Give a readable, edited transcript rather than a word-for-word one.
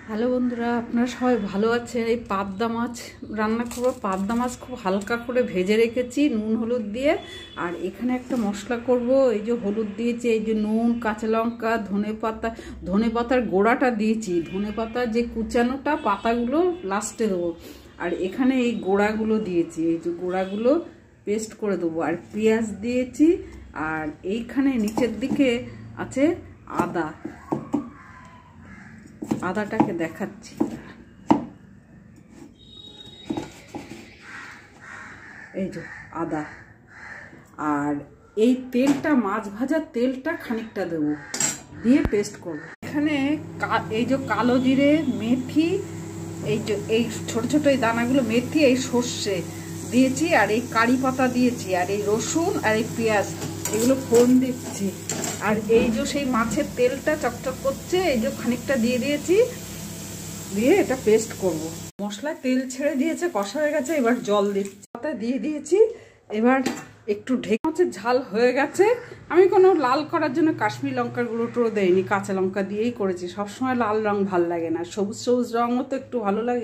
Hello বন্ধুরা, আপনারা সবাই ভালো আছেন। এই পাবদা মাছ রান্না করবো। পাবদা মাছ খুব হালকা করে ভেজে রেখেছি নুন হলুদ দিয়ে। আর এখানে একটা মশলা করব। এই যে হলুদ দিয়েছি, এই যে নুন, কাঁচা লঙ্কা, ধনে পাতার গোড়াটা দিয়েছি। ধনে পাতা যে কুচানোটা পাতাগুলো লাস্টে দেবো। আর এখানে এই গোড়াগুলো দিয়েছি, এই যে গোড়াগুলো পেস্ট করে দেবো। আর পেঁয়াজ দিয়েছি। আর এইখানে নিচের দিকে আছে আদাটাকে দেখাচ্ছি। এই যে আদা। আর এই তেলটা, মাছ ভাজার তেলটা খানিকটা দেবো, দিয়ে পেস্ট করব। এখানে এই যে কালো জিরে, মেথি, এই ছোট ছোট এই দানাগুলো মেথি, এই সর্ষে দিয়েছি। আর এই কারি পাতা দিয়েছি। আর এই রসুন আর এই পেঁয়াজ এগুলো ফোড়ন দিচ্ছি। আর এই যে সেই মাছের তেলটা চকচক করছে, এই যে খানিকটা দিয়ে দিয়েছি, দিয়ে এটা পেস্ট করব। মশলায় তেল ছেড়ে দিয়েছে, কষা হয়ে গেছে। এবার জল দিচ্ছি, পাতা দিয়ে দিয়েছি। এবার একটু ঢেকে, মাছের ঝাল হয়ে গেছে। আমি কোনো লাল করার জন্য কাশ্মীরি লঙ্কার গুঁড়ো দেইনি, কাঁচা লঙ্কা দিয়েই করেছি। সবসময় লাল রং ভাল লাগে না, সবুজ সবুজ রঙও তো একটু ভালো লাগে।